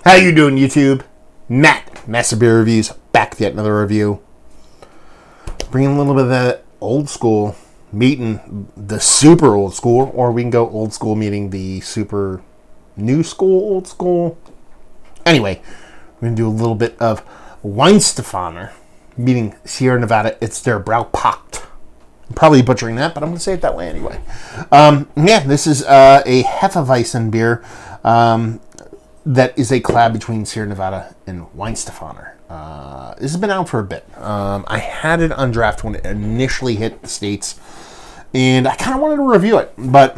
How you doing, YouTube? Matt, Master Beer Reviews, back with yet another review. Bringing a little bit of that old school, meeting the super old school, or we can go old school meeting the super new school, old school. Anyway, we're going to do a little bit of Weihenstephaner meeting Sierra Nevada. It's their Braupakt. I'm probably butchering that, but I'm going to say it that way anyway. This is a Hefeweizen beer. That is a collab between Sierra Nevada and Weihenstephaner. This has been out for a bit. I had it on draft when it initially hit the States, and I kind of wanted to review it, but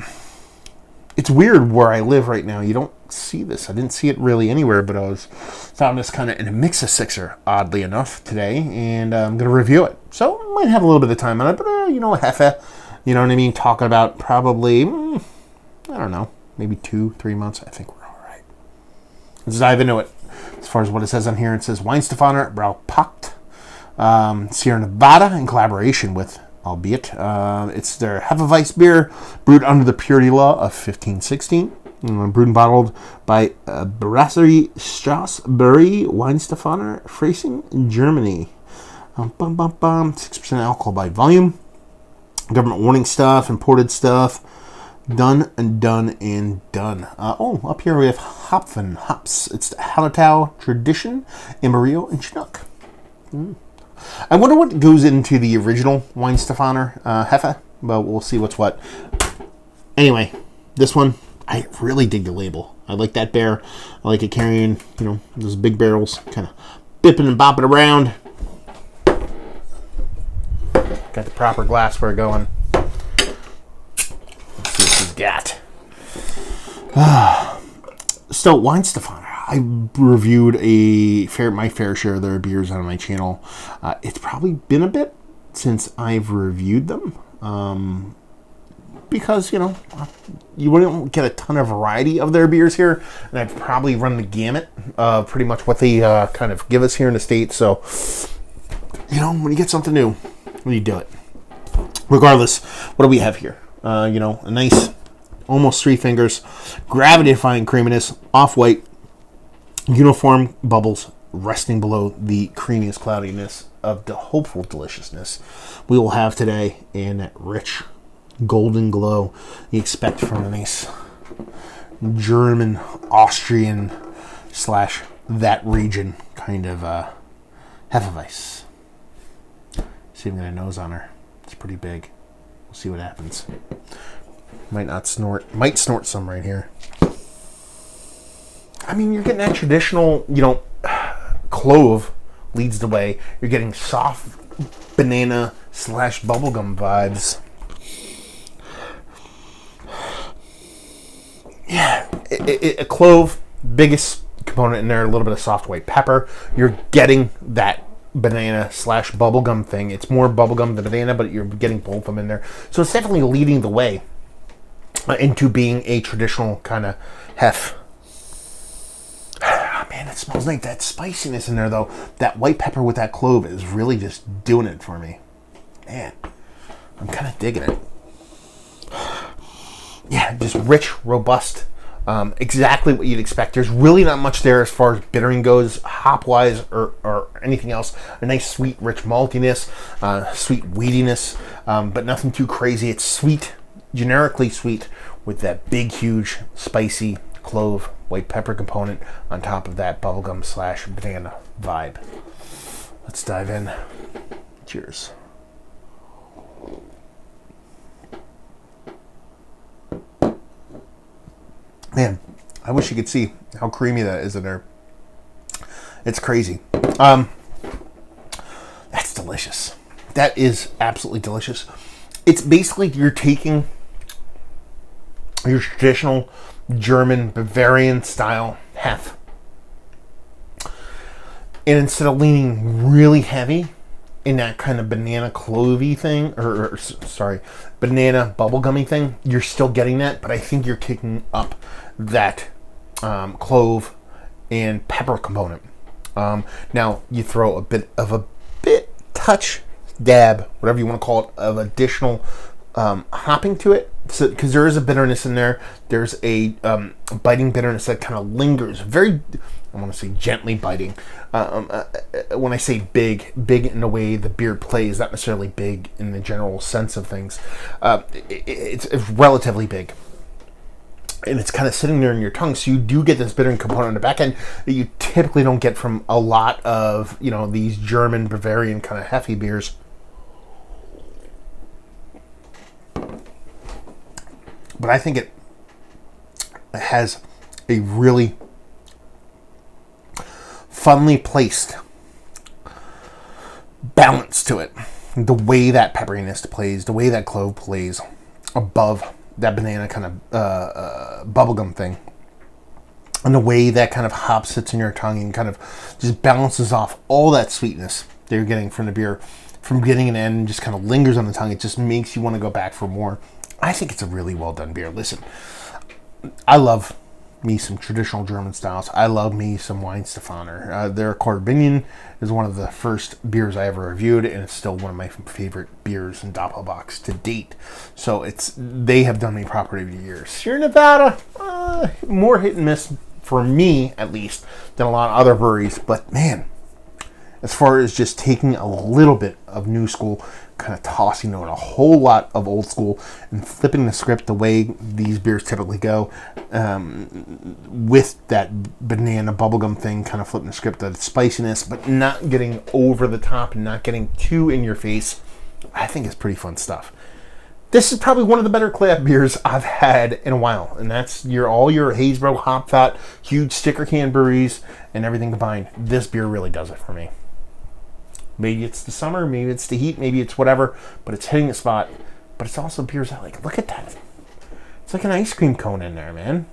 it's weird where I live right now. You don't see this. I didn't see it really anywhere, but I found this kind of in a mix of sixer, oddly enough, today, and I'm going to review it. So I might have a little bit of time on it, but Hefe, you know what I mean? Talking about probably, I don't know, maybe 2-3 months. I think we're all right. Let's dive into it. As far as what it says on here, it says Weihenstephaner Braupakt, Sierra Nevada, in collaboration with, albeit, it's their Hefeweizen beer, brewed under the purity law of 1516, brewed and bottled by Brasserie Strasbourg Weihenstephaner, Freising, Germany. 6% alcohol by volume. Government warning stuff, imported stuff. Done and done and done. Up here we have Hopfen hops. It's the Hallertau Tradition, Amarillo, and Chinook. I wonder what goes into the original Weihenstephaner Hefe, but we'll see what's what. Anyway, this one, I really dig the label. I like that bear. I like it carrying, those big barrels, kind of bipping and bopping around. Got the proper glassware going. Got. So Weihenstephaner, I reviewed my fair share of their beers on my channel. It's probably been a bit since I've reviewed them, because you wouldn't get a ton of variety of their beers here, and I've probably run the gamut of pretty much what they kind of give us here in the States. So when you get something new, you do it. Regardless, what do we have here? A nice, almost 3 fingers, gravity-defying creaminess, off-white, uniform bubbles resting below the creamiest cloudiness of the hopeful deliciousness we will have today, and that rich golden glow you expect from a nice German, Austrian / that region kind of Hefeweizen. See if we got a nose on her. It's pretty big. We'll see what happens. Might snort some right here. I mean, you're getting that traditional, clove leads the way. You're getting soft banana / bubblegum vibes. Yeah, a clove, biggest component in there, a little bit of soft white pepper. You're getting that banana / bubblegum thing. It's more bubblegum than banana, but you're getting both of them in there. So it's definitely leading the way into being a traditional kind of hef. Man, it smells like that spiciness in there, though. That white pepper with that clove is really just doing it for me. Man, I'm kind of digging it. Yeah, just rich, robust. Exactly what you'd expect. There's really not much there as far as bittering goes, hop-wise or anything else. A nice, sweet, rich maltiness, sweet weediness, but nothing too crazy. It's sweet, generically sweet, with that big, huge, spicy clove, white pepper component on top of that bubblegum / banana vibe. Let's dive in. Cheers. Man, I wish you could see how creamy that is in there. It's crazy. That's delicious. That is absolutely delicious. It's basically you're taking your traditional German Bavarian style hef, and instead of leaning really heavy in that kind of banana clovey thing, banana bubblegummy thing, you're still getting that, but I think you're kicking up that clove and pepper component. Now you throw a bit, touch, dab, whatever you want to call it, of additional hopping to it So, because there is a bitterness in there, there's a biting bitterness that kind of lingers. Very, I want to say gently biting. When I say big in the way the beer plays, not necessarily big in the general sense of things. It's relatively big. And it's kind of sitting there in your tongue, so you do get this bittering component on the back end that you typically don't get from a lot of, these German, Bavarian kind of Hefe beers. But I think it has a really funly placed balance to it. The way that pepperiness plays, the way that clove plays above that banana kind of bubblegum thing. And the way that kind of hop sits in your tongue and kind of just balances off all that sweetness that you're getting from the beer from beginning and end and just kind of lingers on the tongue. It just makes you want to go back for more. I think it's a really well done beer. Listen, I love me some traditional German styles. I love me some Weihenstephaner. Their Corbinian is one of the first beers I ever reviewed, and it's still one of my favorite beers in Doppelbox to date. So they have done me proper over the years. Sierra Nevada, more hit and miss for me, at least, than a lot of other breweries. But man, as far as just taking a little bit of new school, kind of tossing on a whole lot of old school and flipping the script the way these beers typically go, with that banana bubblegum thing, kind of flipping the script, the spiciness, but not getting over the top and not getting too in your face. I think it's pretty fun stuff. This is probably one of the better craft beers I've had in a while, and that's all your Haysbro, Hop Fat, huge sticker can breweries, and everything combined. This beer really does it for me. Maybe it's the summer, maybe it's the heat, maybe it's whatever, but it's hitting the spot. But it's also beers I like. Look at that. It's like an ice cream cone in there, man.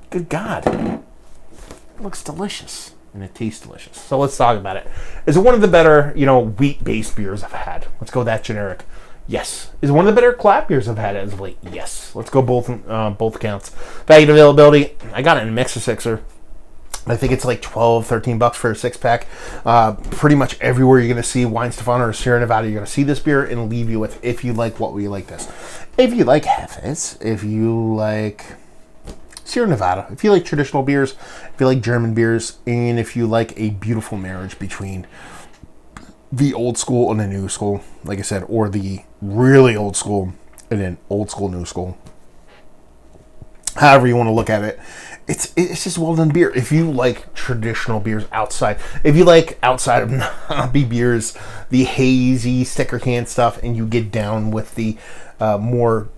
Good God. It looks delicious, and it tastes delicious. So let's talk about it. Is it one of the better, wheat-based beers I've had? Let's go that generic. Yes. Is it one of the better clap beers I've had as of late? Yes. Let's go both accounts. Value and availability. I got it in a Mixer Sixer. I think it's like $12, $13 for a 6-pack. Pretty much everywhere you're going to see Weihenstephaner or Sierra Nevada, you're going to see this beer and leave you with, if you like what we like this. If you like Hefes, if you like Sierra Nevada, if you like traditional beers, if you like German beers, and if you like a beautiful marriage between the old school and the new school, like I said, or the really old school and then old school, new school. However you want to look at it, it's just well done beer. If you like traditional beers outside, if you like outside of hobby beers, the hazy sticker can stuff, and you get down with the more,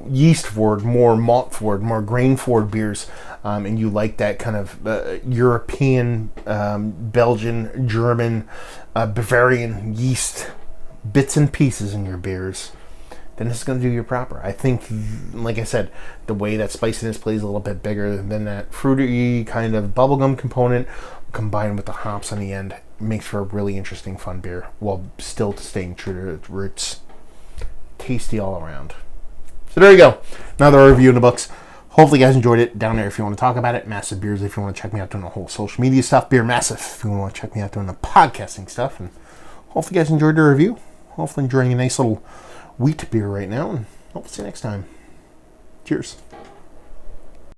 yeast forward, more malt forward, more grain forward beers, and you like that kind of European, Belgian, German, Bavarian yeast bits and pieces in your beers, then this is going to do you proper. I think, like I said, the way that spiciness plays a little bit bigger than that fruity kind of bubblegum component combined with the hops on the end makes for a really interesting, fun beer while still staying true to its roots. Tasty all around. So there you go. Another review in the books. Hopefully you guys enjoyed it. Down there if you want to talk about it. Massive Beers if you want to check me out doing the whole social media stuff. Beer Massive if you want to check me out doing the podcasting stuff. And hopefully you guys enjoyed the review. Hopefully enjoying a nice little wheat beer right now, and hope to see you next time. Cheers.